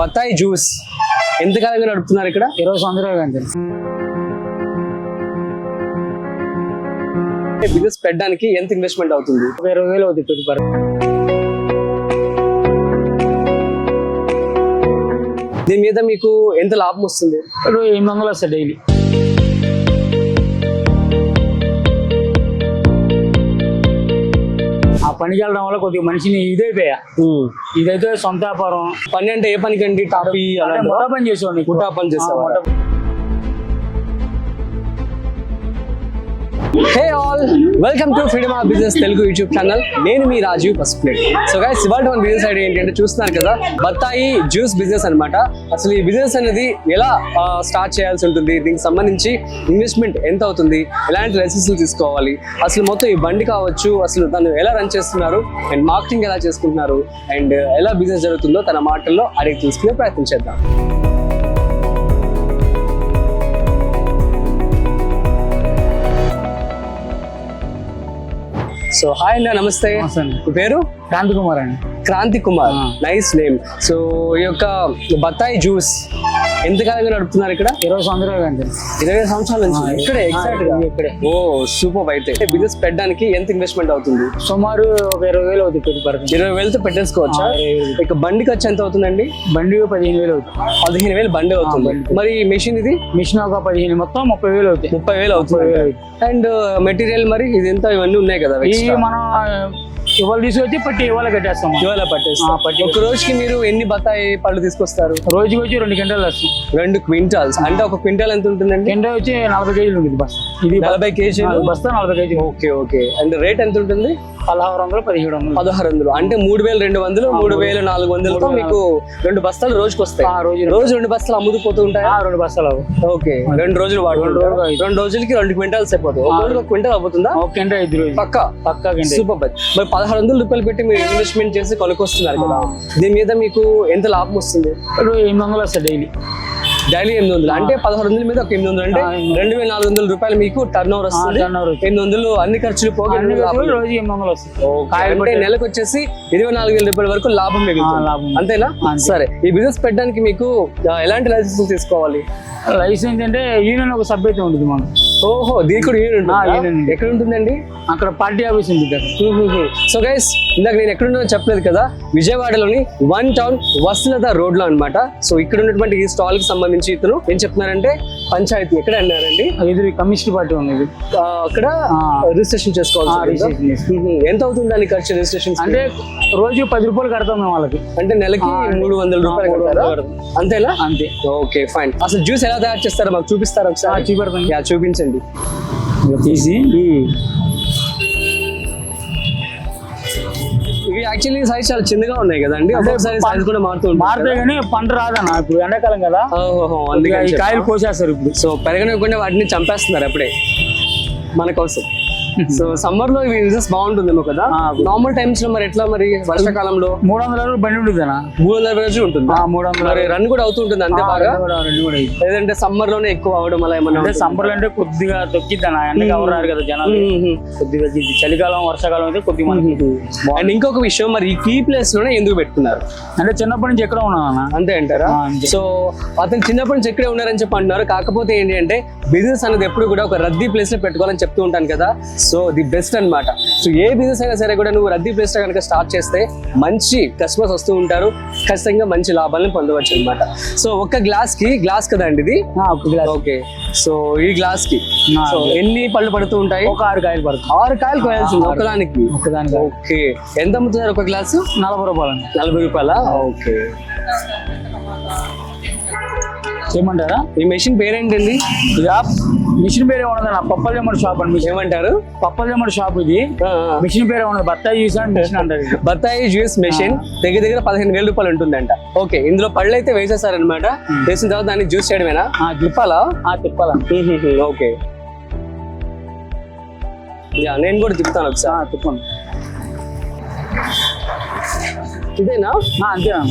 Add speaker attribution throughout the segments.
Speaker 1: బత్తాయి జ్యూస్ ఎంతకాలంగా నడుపుతున్నారు ఇక్కడ?
Speaker 2: 20 సంవత్సరాలు అంతే.
Speaker 1: బిజినెస్ పెట్టడానికి ఎంత ఇన్వెస్ట్మెంట్ అవుతుంది?
Speaker 2: 20,000 అవుతుంది పెట్టుబడి.
Speaker 1: దీని మీద మీకు ఎంత లాభం వస్తుంది?
Speaker 2: 800 వస్తాయి డైలీ. ఆ పనికి వెళ్ళడం వల్ల కొద్దిగా మనిషిని ఇదైపోయా. ఇదైతే సొంత వ్యాపారం.
Speaker 1: పని అంటే ఏ పనికి అండి? టాపీ
Speaker 2: మొట్ట పని చేసేవాడిని.
Speaker 1: కుట్టా పని చేసేవాడు. Hey all, welcome to freedom of business Telugu YouTube channel. నేను మీ రాజీవ్ పసుపులేట్. సో గైస్, ఇవాళ మన బిజినెస్ ఐడియా ఏంటంటే చూస్తున్నారు కదా, బత్తాయి జ్యూస్ బిజినెస్ అన్నమాట. అసలు ఈ బిజినెస్ అనేది ఎలా స్టార్ట్ చేయాల్సి ఉంటుంది, దీనికి సంబంధించి ఇన్వెస్ట్మెంట్ ఎంత అవుతుంది, ఎలాంటి లైసెన్సులు తీసుకోవాలి, అసలు మొత్తం ఈ బండి కావచ్చు, అసలు తను ఎలా రన్ చేస్తున్నారు అండ్ మార్కెటింగ్ ఎలా చేసుకుంటున్నారు అండ్ ఎలా బిజినెస్ జరుగుతుందో తన మాటల్లో అడిగి తెలుసుకునే ప్రయత్నం చేద్దాం. సో హాయ్ అండి, నమస్తే. మీ పేరు?
Speaker 2: క్రాంతి కుమార్ అండి.
Speaker 1: Kranthi Kumar, nice name. So ఈ యొక్క బత్తాయి జ్యూస్ ఎంతకాలంగా నడుపుతున్నారు ఇక్కడ?
Speaker 2: 20 సంవత్సరాలు అంతే.
Speaker 1: 20 సంవత్సరాల నుంచి ఇక్కడే ఎగ్జాక్ట్ గా ఇక్కడే. ఓ సూపర్. అయితే బిజినెస్ పెట్టడానికి ఎంత ఇన్వెస్ట్మెంట్ అవుతుంది?
Speaker 2: సుమారు 20,000 అవుతుంది పెట్టుబడి.
Speaker 1: 20,000తో పెట్టేసుకోవచ్చా? ఇక బండి ఖర్చు ఎంత అవుతుందండి?
Speaker 2: బండి 15,000 అవుతుంది.
Speaker 1: 15,000 బండి అవుతుంది. మరి మెషిన్ ఇది?
Speaker 2: మిషన్ ఒక 15, మొత్తం 30,000 అవుతాయి.
Speaker 1: 30,000 అవుతుంది. అండ్ మెటీరియల్ మరి ఇది ఎంత, ఇవన్నీ ఉన్నాయి కదా?
Speaker 2: ఈ మనం ఇవాళ తీసుకొచ్చి పట్టి ఇవాళ కట్టేస్తాం.
Speaker 1: ఇవాళ పట్టేస్తాం. ఒక రోజుకి మీరు ఎన్ని బత్తాయి పళ్ళు తీసుకొస్తారు?
Speaker 2: రోజుకి వచ్చి 2 క్వింటాలు వస్తాం.
Speaker 1: 2 క్వింటాల్స్ అంటే ఒక క్వింటాల్ ఎంత ఉంటుందండి?
Speaker 2: క్వింటాల్ వచ్చి 40 కేజీలు ఉంటుంది బస్తా. ఇది
Speaker 1: 40 కేజీలు
Speaker 2: బస్తా, 40 కేజీలు.
Speaker 1: Okay okay. అండ్ రేట్ ఎంత ఉంటుంది?
Speaker 2: 1600, 1700.
Speaker 1: 1600 అంటే 3,200, 3,400తో మీకు 2 బస్తాలు రోజుకి వస్తాయి. రోజు 2 బస్తాలు అమ్ముతుపోతూ ఉంటాయి. 2
Speaker 2: బస్తాలు.
Speaker 1: ఓకే, 2 రోజులు వాడుకుంటారు. 2 రోజులకి 2 క్వింటాల్స్ అయిపోతాయి. ఒక రోజుకి 1 క్వింటాల్ అవుతుందా?
Speaker 2: ఒక క్వింటాల్ 5 రోజులు
Speaker 1: పక్కా. సూపర్. మరి 1,600 రూపాయలు పెట్టి మీరు ఇన్వెస్ట్మెంట్ చేసి కొనుక్కొస్తున్నారు కదా, దీని మీద మీకు ఎంత లాభం వస్తుంది?
Speaker 2: 800 వస్తాయి డైలీ.
Speaker 1: డైలీ 800 అంటే 1,600 మీద ఒక 800 అంటే 2,400 రూపాయలు మీకు టర్న్ ఓవర్ వస్తుంది. 800 అన్ని ఖర్చులు పోగా
Speaker 2: రోజు 800 వస్తుంది.
Speaker 1: అంటే నెలకు వచ్చేసి 24,000 రూపాయల వరకు లాభం మిగులుతుంది. అంతేనా? సరే, ఈ బిజినెస్ పెట్టడానికి మీకు ఎలాంటి లైసెన్స్ తీసుకోవాలి?
Speaker 2: లైసెన్స్ అంటే యూనియన్ ఒక సభ్యత ఉంటుంది మనకు.
Speaker 1: ఓహో, దీనికి కూడా యూనియన్ ఎక్కడ ఉంటుందండి?
Speaker 2: అక్కడ పార్టీ ఆఫీస్ ఉంటుంది.
Speaker 1: సో గైస్, ఇందాక నేను ఎక్కడున్నా చెప్పలేదు కదా, విజయవాడలోని 1 టౌన్ వసులత రోడ్ లో అనమాట. సో ఇక్కడ ఉన్నటువంటి ఈ స్టాల్ కి సంబంధించి ఇతను ఏం చెప్తున్నారంటే, పంచాయతీ ఎక్కడ అన్నారండి?
Speaker 2: ఇది కమ్యూనిస్ట్ పార్టీ ఉంది.
Speaker 1: అక్కడ రిజిస్ట్రేషన్ చేసుకోవాలి. ఎంత అవుతుంది దాని ఖర్చు రిజిస్ట్రేషన్? అంటే
Speaker 2: రోజు 10 రూపాయలు కడతాం మేము వాళ్ళకి.
Speaker 1: అంటే నెలకి 300 రూపాయలు కడతారా? అంతేనా?
Speaker 2: అంతే.
Speaker 1: Okay fine. అసలు జ్యూస్ ఎలా తయారు చేస్తారో మాకు చూపిస్తారా ఒకసారి? చూపించండి.
Speaker 2: తీసి
Speaker 1: ఇవి యాక్చువల్లీ సైజ్ చాలా చిన్నగా ఉన్నాయి కదండి, ఒక్కొక్కసారి సైజ్ కూడా మారుతాయి.
Speaker 2: కానీ పంట రాదన్న, ఇప్పుడు ఎండాకాలం కదా,
Speaker 1: అందుకే
Speaker 2: ఈ కాయలు కోసేస్తారు ఇప్పుడు.
Speaker 1: సో పెరగనివ్వకుండా వాటిని చంపేస్తున్నారు అప్పుడే మన కోసం. సో సమ్మర్ లో ఇవి బిజినెస్ బాగుంటుందేమో కదా. నార్మల్ టైమ్స్ లో మరి ఎట్లా? మరి వర్షాకాలంలో
Speaker 2: 300 రోజులు బండి ఉంటుంది అన్న.
Speaker 1: 300 రోజులు ఉంటుంది.
Speaker 2: 300
Speaker 1: రన్ కూడా అవుతుంటుంది అంతే బాగా? లేదంటే సమ్మర్ లోనే ఎక్కువ అవడం అలా ఏమన్నా?
Speaker 2: సమ్మర్ లో అంటే కొద్దిగా తొక్కిద్ది అన్న, ఎండగా ఎవరు కదా జనాలు. కొద్దిగా చలికాలం వర్షాకాలం అయితే కొద్దిగా మనకి.
Speaker 1: అండ్ ఇంకొక విషయం, మరి ఈ ప్లేస్ లోనే ఎందుకు పెట్టుకున్నారు?
Speaker 2: అంటే చిన్నప్పటి నుంచి ఎక్కడ ఉన్నాను అన్న.
Speaker 1: అంతే అంటారా? సో అతను చిన్నప్పటి నుంచి ఎక్కడే ఉన్నారని చెప్పి అంటున్నారు. కాకపోతే ఏంటి అంటే, బిజినెస్ అనేది ఎప్పుడు కూడా ఒక రద్దీ ప్లేస్ లో పెట్టుకోవాలని చెప్తూ ఉంటాను కదా. సో ది బెస్ట్ అన్నమాట. సో ఏ బిజినెస్ అయినా సరే కూడా నువ్వు రద్దీ ప్లేస్ లో కనుక స్టార్ట్ చేస్తే మంచి కస్టమర్స్ వస్తూ ఉంటారు, ఖచ్చితంగా మంచి లాభాలను పొందవచ్చు అనమాట. సో ఒక గ్లాస్ కదండి ఇది? ఓకే. సో ఈ గ్లాస్ కి సో ఎన్ని పళ్ళు పడుతూ ఉంటాయి?
Speaker 2: ఒక 6 కాయలు పడుతుంది.
Speaker 1: 6 కాయలు కోయాల్సింది ఒకదానికి? ఓకే. ఎంత అమ్ముతున్నారు ఒక గ్లాసు?
Speaker 2: 40 రూపాయలు.
Speaker 1: 40 రూపాయలా? ఓకే.
Speaker 2: ఏమంటారా?
Speaker 1: ఈ మెషిన్ పేరేంటండి?
Speaker 2: మిషన్ పేరే ఉండదు, పప్పలజమ్మడి షాప్ అని. మీకు
Speaker 1: ఏమంటారు?
Speaker 2: పప్పలజమ్మడి షాప్. ఇది మిషన్ పేరే ఉండదు, బత్తాయి జ్యూస్ అని మిషన్ అంటారు.
Speaker 1: బత్తాయి జ్యూస్ మెషిన్ దగ్గర 15,000 రూపాయలు ఉంటుందంట. ఓకే. ఇందులో పళ్ళు అయితే వేసేసారనమాట. వేసిన తర్వాత దాన్ని జ్యూస్ చేయడమేనా? తిప్పాలా?
Speaker 2: తిప్పాలా.
Speaker 1: ఓకే. నేను కూడా తిప్పుతాను ఒకసారి.
Speaker 2: తిప్పండి.
Speaker 1: ఇదేనా?
Speaker 2: అంతేనా?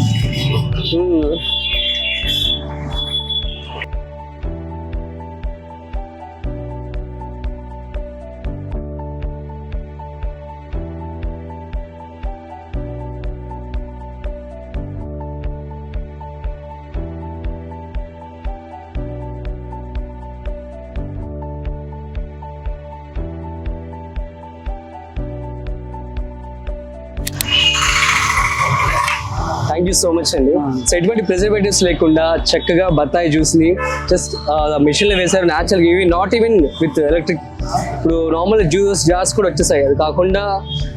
Speaker 1: థ్యాంక్ యూ సో మచ్ అండి. సో ఎటువంటి ప్రిజర్వేటివ్స్ లేకుండా చక్కగా బత్తాయి జ్యూస్ ని జస్ట్ మిషన్ లో వేసారు న్యాచురల్ గా, ఇవి నాట్ ఈవెన్ విత్ ఎలక్ట్రిక్. ఇప్పుడు నార్మల్ జ్యూస్ జార్స్ కూడా వచ్చేసాయి, అది కాకుండా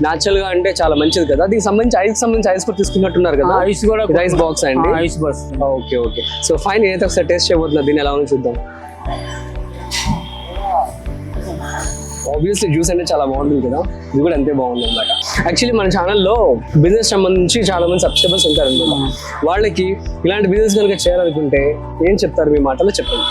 Speaker 1: న్యాచురల్ గా అంటే చాలా మంచిది కదా. దీనికి సంబంధించి ఐస్ కూడా తీసుకున్నట్టున్నారు కదా.
Speaker 2: ఐస్ కూడా
Speaker 1: ఐస్ బాక్స్ అండి.
Speaker 2: Ice box.
Speaker 1: Okay okay. So fine, నేనైతే ఒకసారి టేస్ట్ చేయబోతున్నా, దీన్ని ఎలా ఉందో చూద్దాం. ఆబ్వియస్లీ జ్యూస్ అంటే చాలా బాగుంటుంది కదా, ఇది కూడా అంతే బాగుంది అనమాట. యాక్చువల్లీ మన ఛానల్లో బిజినెస్ సంబంధించి చాలా మంది సబ్స్క్రైబర్స్ ఉంటారు అనమాట. వాళ్ళకి ఇలాంటి బిజినెస్ కనుక చేయాలనుకుంటే ఏం చెప్తారు, మీ మాటలో చెప్పండి.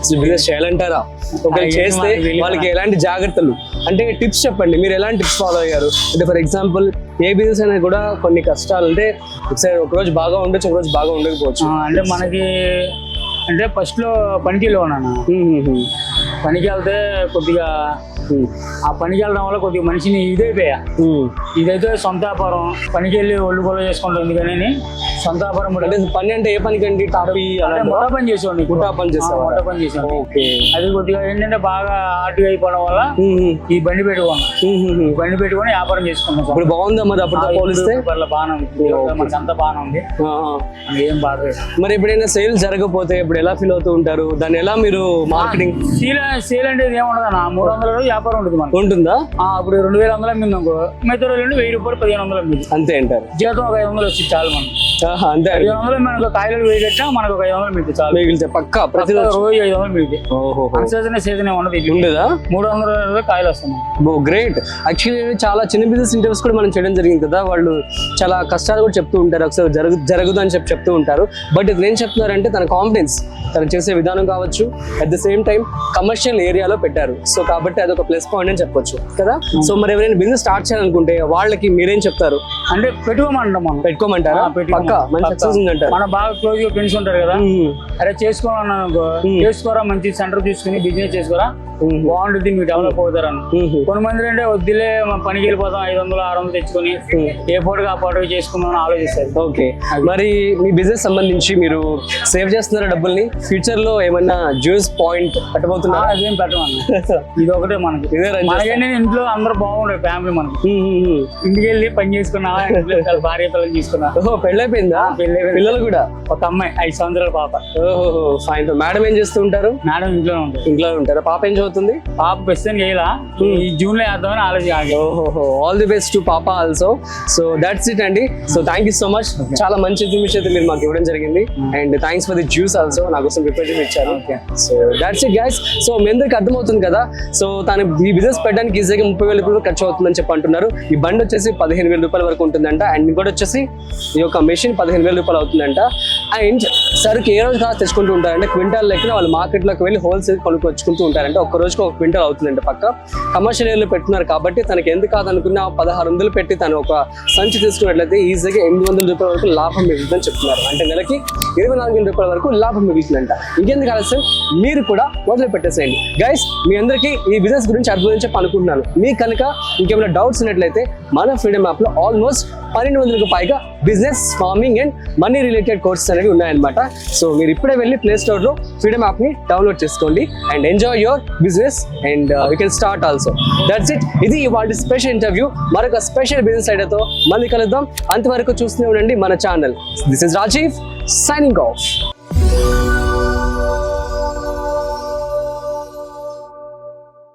Speaker 1: అసలు బిజినెస్ చేయాలంటారా, ఒకవేళ చేస్తే వాళ్ళకి ఎలాంటి జాగ్రత్తలు అంటే టిప్స్ చెప్పండి. మీరు ఎలాంటి టిప్స్ ఫాలో అయ్యారు అంటే, ఫర్ ఎగ్జాంపుల్ ఏ బిజినెస్ అయినా కూడా కొన్ని కష్టాలు అంటే ఒకసారి ఒక రోజు బాగా ఉండొచ్చు, ఒక రోజు బాగా ఉండకపోవచ్చు.
Speaker 2: అంటే మనకి అంటే ఫస్ట్ లో పనికి వెళ్ళాను, పనికి వెళ్తే కొద్దిగా ఆ పనికి వెళ్ళడం వల్ల కొద్దిగా మనిషిని ఇదైపోయా. ఇదైతే సొంత వ్యాపారం, పనికి వెళ్ళి ఒళ్ళు గొల్ల చేసుకుంటుంది కానీ సొంత వ్యాపారం.
Speaker 1: అంటే పని అంటే ఏ పనికి అండి?
Speaker 2: మొట్ట పని చేసేవాడిని.
Speaker 1: గుట్టా పని
Speaker 2: చేసేవాడిని. అది కొద్దిగా ఏంటంటే బాగా ఆర్టిగా అయిపోవడం వల్ల ఈ బండి పెట్టుకొని వ్యాపారం చేసుకున్నాం.
Speaker 1: ఇప్పుడు బాగుందా మరి అప్పుడు పోలిస్తే?
Speaker 2: బాగానే ఉంది, మనకి అంతా బాగానే ఉంది, ఏం బాధ.
Speaker 1: మరి ఎప్పుడైనా సేల్ జరగకపోతే ఇప్పుడు ఎలా ఫీల్ అవుతూ ఉంటారు? దాన్ని ఎలా మీరు మార్కెటింగ్?
Speaker 2: సేల్ అంటే ఏముండదు అన్న, 300 వ్యాపారం ఉంటుంది మనకు. ఉంటుందా? ఇప్పుడు 2,100 అమ్మింది అనుకో, మిగతా రోజులు 1,000 రూపాయలు 1,500 అమ్మింది
Speaker 1: అంతే అంటారు.
Speaker 2: జీతం ఒక 500 వచ్చి చాలు మనం.
Speaker 1: అంతే
Speaker 2: 500 మనకు కాయలు వేయి కట్టా మనకు ఒక 500 మిగులుతుంది చాలు.
Speaker 1: మిగిలితే పక్కా ప్రతి
Speaker 2: రోజు 500 మిగులుతాయి. సీజన్ ఉండదు,
Speaker 1: ఉండదా?
Speaker 2: 300 కాయలు వస్తున్నాయి.
Speaker 1: గ్రేట్. యాక్చువల్లీ చాలా చిన్న బిజినెస్ ఇంటర్వ్యూస్ కూడా మనం చేయడం జరిగింది కదా, వాళ్ళు చాలా కష్టాలు కూడా చెప్తూ ఉంటారు, ఒకసారి జరగదు అని చెప్తూ ఉంటారు. బట్ ఇది ఏం చెప్తున్నారంటే తన కాన్ఫిడెన్స్, తను చేసే విధానం కావచ్చు, at the same time commercial ఏరియాలో పెట్టారు. సో కాబట్టి అదొక ప్లస్ పాయింట్ అని చెప్పొచ్చు కదా. సో మరి ఎవరైనా బిజినెస్ స్టార్ట్ చేయాలనుకుంటే వాళ్ళకి మీరేం చెప్తారు? అంటే పెట్టుకోమంటారా? పక్కా మంచి సక్సెస్ ఉందంటారు.
Speaker 2: మన బాగా క్లోజ్ గా ఫ్రెండ్స్ ఉంటారు కదా, అరే చేసుకోవాలన్నా చేసుకోరా, మంచి సెంటర్ తీసుకుని బిజినెస్ చేసుకోరా, బాగుంటుంది, మీరు డెవలప్ అవుతారని. కొంతమంది అంటే వద్దులే పనికి వెళ్ళిపోతాం, 500 600 తెచ్చుకొని ఏ పూటగా ఆ పూటగా చేసుకుందాం ఆలోచిస్తారు.
Speaker 1: ఓకే, మరి మీ బిజినెస్ సంబంధించి మీరు సేవ్ చేస్తున్నారా డబ్బుల్ని? ఫ్యూచర్ లో ఏమన్నా జ్యూస్ పాయింట్ పెట్టబోతున్నారా?
Speaker 2: అదేం పెట్టమన్నా, ఇది ఒకటే మనకి. మనకంటే ఇంట్లో అందరూ బాగుండే ఫ్యామిలీ, మనకి ఇంటికి వెళ్ళి పని చేసుకున్నా, భార్య పిల్లలు తీసుకున్నా.
Speaker 1: పెళ్ళైపోయిందా? పిల్లలు కూడా?
Speaker 2: ఒక అమ్మాయి 5 సంవత్సరాల పాప.
Speaker 1: ఓహో ఫైన్. మేడం ఏం చేస్తూ ఉంటారు?
Speaker 2: మేడం ఇంట్లో
Speaker 1: ఉంటారా? పాప ఏం చదువుతుంది?
Speaker 2: పాప ప్రస్తుతం చేయలా, ఈ జూన్ లో వేద్దామని ఆలోచన.
Speaker 1: ఆల్ ది బెస్ట్ టు పాప ఆల్సో. సో దట్స్ ఇట్ అండి. So thank you so much. చాలా మంచి ఇన్ఫర్మేషన్ అయితే మీరు మాకు ఇవ్వడం జరిగింది, and thanks for the juice also, నా కోసం ప్రిపేర్ చేసి ఇచ్చారు. So that's it guys. So మీ అందరికి అర్థమవుతుంది కదా. సో తను ఈ బిజినెస్ పెట్టడానికి ఈజీగా 30,000 రూపాయలు ఖర్చు అవుతుందని చెప్పి అంటున్నారు. ఈ బండి వచ్చేసి 15,000 రూపాయల వరకు ఉంటుందంట, అండ్ ఇంకోటి వచ్చేసి ఈ యొక్క మెషిన్ 15,000 రూపాయలు అవుతుందంట. అండ్ సరుకు ఏ రోజు కాదు తెచ్చుకుంటూ ఉంటారంటే క్వింటాల్ లెక్కన వాళ్ళు మార్కెట్లోకి వెళ్ళి హోల్సేల్ కొనుక్కొచ్చుకుంటూ ఉంటారంటే ఒక్క రోజుకి 1 క్వింటాల్ అవుతుందంట పక్క. కమర్షియల్ ఏరియాలో పెట్టున్నారు కాబట్టి తనకి ఎందుకు కాదనుకున్న 1,600 పెట్టి తను ఒక సంచి తీసుకున్నట్లయితే ఈజీగా 800 రూపాయల వరకు లాభం మిగులుతుందని చెప్తున్నారు. అంటే నెలకి 24,000 రూపాయల వరకు లాభం మిగులుతుందంట. ఇంకెందుకు ఆలస్యం, మీరు కూడా మొదలు పెట్టేసేయండి గైస్. మీ అందరికీ ఈ బిజినెస్ గురించి అర్థం చెప్పి అనుకుంటున్నాను. మీకు కనుక ఇంకేమైనా డౌట్స్ ఉన్నట్లయితే మన ఫ్రీడమ్ యాప్ లో ఆల్మోస్ట్ 1200కు పైగా business, farming and money related courses అనేవి ఉన్నాయన్నమాట. సో మీరు ఇప్పుడే వెళ్ళి ప్లే స్టోర్ లో ఫ్రీడమ్ యాప్ ని డౌన్లోడ్ చేసుకోండి and enjoy your business and you can start also. That's it. ఇది ఇవాళ స్పెషల్ ఇంటర్వ్యూ. మరొక స్పెషల్ బిజినెస్ ఐడియాతో మళ్ళీ కలుద్దాం. అంతవరకు చూస్తూనే ఉండండి మన channel. This is Rajeev signing of.